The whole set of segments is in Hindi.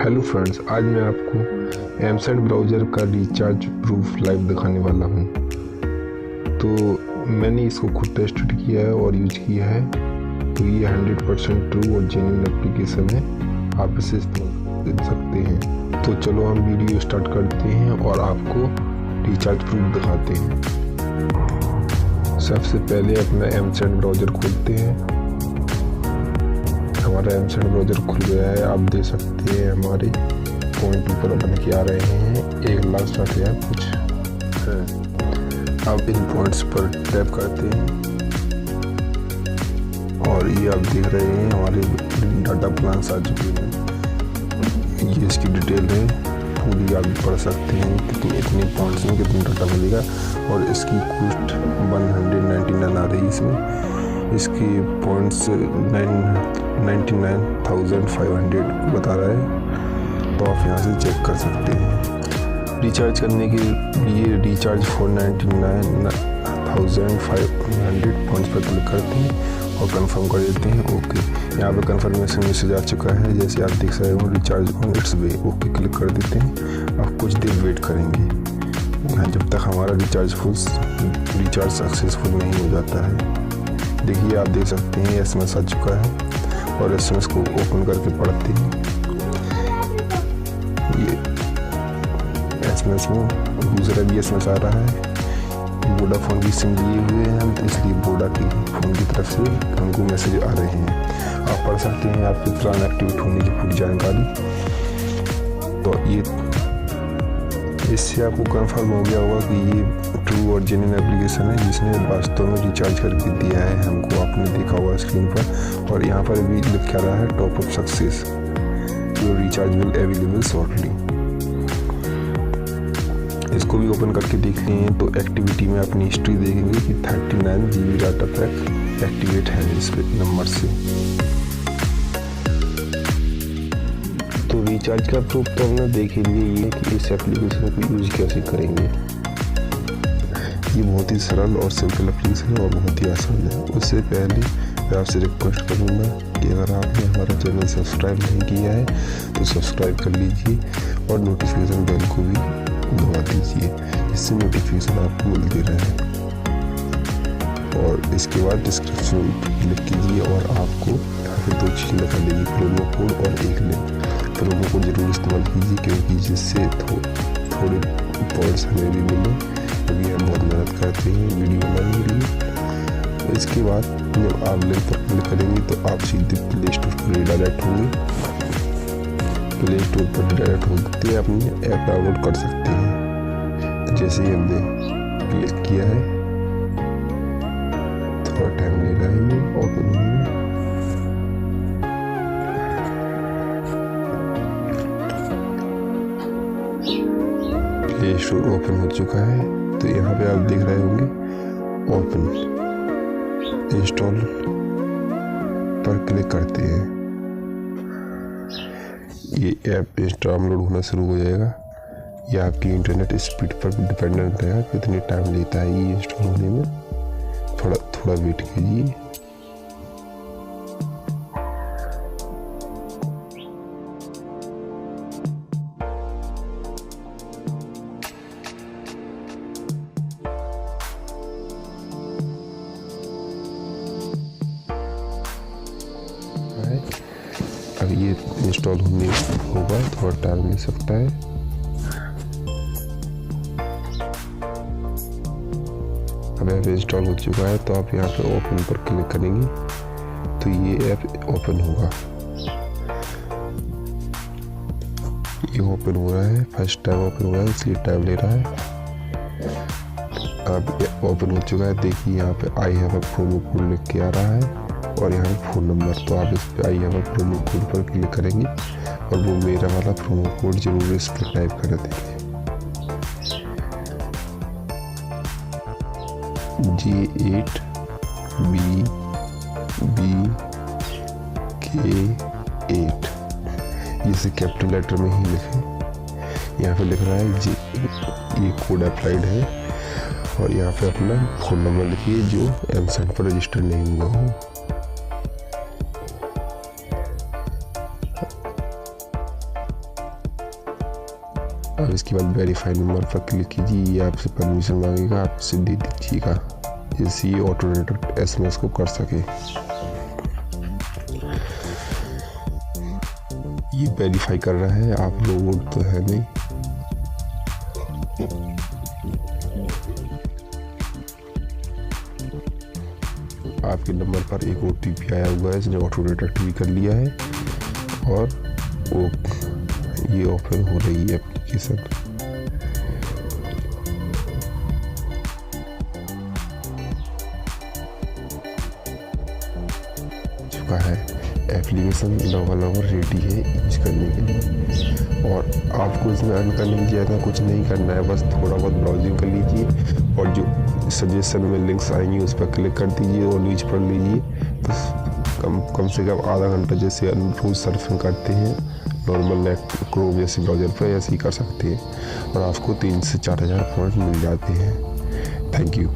हेलो फ्रेंड्स, आज मैं आपको Mcent ब्राउज़र का रिचार्ज प्रूफ लाइव दिखाने वाला हूं। तो मैंने इसको खुद टेस्ट किया है और यूज किया है, तो ये 100% ट्रू और जेन्युइन एप्लीकेशन है। आप इसे इस्तेमाल कर सकते हैं। तो चलो हम वीडियो स्टार्ट करते हैं और आपको रिचार्ज प्रूफ दिखाते हैं। सबसे पहले अपना Mcent ब्राउज़र खोलते हैं। हमारा Mcent ब्राउज़र खुल गया है। आप देख सकते हैं हमारे पॉइंट ऊपर बन के आ रहे हैं, 1,60,000 कुछ है। अब इन पॉइंट्स पर टैप करते हैं और ये आप देख रहे हैं हमारे डाटा प्लान्स आ चुके हैं। ये इसकी डिटेल है, पूरी आप पढ़ सकते हैं कितने इतने पॉइंट्स में कितना डाटा मिलेगा। और इसकी कॉस्ट 199 आ रही है। इसकी पॉइंट्स 99,500 बता रहा है, तो आप यहाँ से चेक कर सकते हैं। रिचार्ज करने के लिए रिचार्ज फॉर 99,500 पॉइंट्स पर क्लिक करते हैं और कंफर्म कर देते हैं। ओके, यहाँ पे कंफर्मेशन मैसेज आ चुका है, जैसे आप देख रहे हो, recharge on it's way. Okay click कर देते हैं। अब कुछ देर वेट करेंगे जब तक हमारा रिचार्ज सक्सेसफुल नहीं हो जाता है। देखिए, आप देख सकते हैं SMS आ चुका है और SMS को ओपन करके पढ़ते हैं। ये SMS में दूसरा भी SMS आ रहा है। वोडाफोन की सिम लिए हुए हैं हम, इसलिए वोडा की फ़ोन की तरफ से हमको मैसेज आ रहे हैं। आप पढ़ सकते हैं आपके प्लान एक्टिवेट होने की पूरी जानकारी। तो ये इससे आपको कंफर्म हो गया होगा कि ये ट्रू और जेन्युइन एप्लीकेशन है, जिसने वास्तव में रिचार्ज करके दिया है हमको। आपने देखा होगा स्क्रीन पर, और यहाँ पर भी लिखा रहा है top up success, your recharge will available shortly. इसको भी ओपन करके देख लें तो एक्टिविटी में अपनी हिस्ट्री देखेंगे कि 39 GB डाटा पैक एक्टिवेट है इस नंबर से। तो रिचार्ज का प्रूफ तो हमने देख ही लिया ये कि इस एप्लीकेशन को यूज कैसे करेंगे। ये बहुत ही सरल और सिंपल एप्लीकेशन है और बहुत ही आसान है। उससे पहले मैं आपसे रिक्वेस्ट करूँगा कि अगर आपने हमारा चैनल सब्सक्राइब नहीं किया है तो सब्सक्राइब कर लीजिए और नोटिफिकेशन बेल को भी दबा दीजिए, जिससे नोटिफिकेशन आपको मिलती रहे। और इसके बाद डिस्क्रिप्शन क्लिक कीजिए और आपको यहाँ पे 2 चीज़ दिखा देगी, प्रोमो कोड और एक लिंक। प्रोमो कोड जरूर इस्तेमाल कीजिए क्योंकि जिससे थोड़े पॉइंट्स हमें भी मिले, क्योंकि हम बहुत मेहनत करते हैं वीडियो बनाने के लिए। इसके बाद जब आप लिंक पर क्लिक करेंगे तो आप सीधे प्ले स्टोर पर रिडायरेक्ट होंगे। प्ले स्टोर पर रिडायरेक्ट होते अपनी ऐप डाउनलोड कर सकते हैं। जैसे ही हमने क्लिक किया है, थोड़ा टाइम ले रहा है ये ओपन होने में। प्ले स्टोर ओपन हो चुका है, तो यहाँ पे आप देख रहे होंगे ओपन इंस्टॉल पर क्लिक करते हैं। ये ऐप डाउनलोड होना शुरू हो जाएगा। ये आपकी इंटरनेट स्पीड पर डिपेंडेंट रहेगा कितनी टाइम लेता है ये इंस्टॉल होने में। थोड़ा वेट कीजिए। अब ये इंस्टॉल होने होगा, थोड़ा टाइम ले सकता है। अब ऐप इंस्टॉल हो चुका है, तो आप यहाँ पे ओपन पर क्लिक करेंगे तो ये ऐप ओपन होगा। ये ओपन हो रहा है, फर्स्ट टाइम ओपन हुआ है इसलिए टाइम ले रहा है। अब ओपन हो चुका है। देखिए यहाँ पे I have a promo code लिख के आ रहा है और यहाँ पे फ़ोन नंबर। तो आप इस पर I have a promo code पर क्लिक करेंगे और वो मेरा वाला प्रोमो कोड जरूर इस पर टाइप कर देंगे, J8BBK8। इसे कैपिटल लेटर में ही लिखें। यहाँ पे लिख रहा है ये कोड अप्लाइड है और यहाँ पे अपना फ़ोन नंबर लिखिए जो Mcent पर रजिस्टर नहीं हुआ हो। अब इसके बाद वेरीफाई नंबर पर क्लिक कीजिए। ये आपसे परमिशन मांगेगा, आप इसे दे दीजिएगा जिससे ये ऑटोमेटेड SMS को कर सके। ये वेरीफाई कर रहा है, आप लोग तो है नहीं। आपके नंबर पर एक OTP आया हुआ है, इसने ऑटो डिटेक्ट भी कर लिया है और वो ये ओपन हो रही है एप्लीकेशन। चुका है एप्लीकेशन डबल रेडी है यूज करने के लिए। और आपको इसमें अर्न करने की ज़्यादा कुछ नहीं करना है, बस थोड़ा बहुत ब्राउजिंग कर लीजिए और जो सजेशन में लिंक्स आएंगी उस पर क्लिक कर दीजिए और न्यूज पढ़ लीजिए। बस कम से कम आधा घंटा जैसे रोज सर्फिंग करते हैं नॉर्मल नेट क्रोम जैसे ब्राउज़र पर, ऐसे ही कर सकते हैं और आपको 3 से 4 हज़ार पॉइंट मिल जाते हैं। Thank you,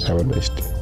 have a nice day.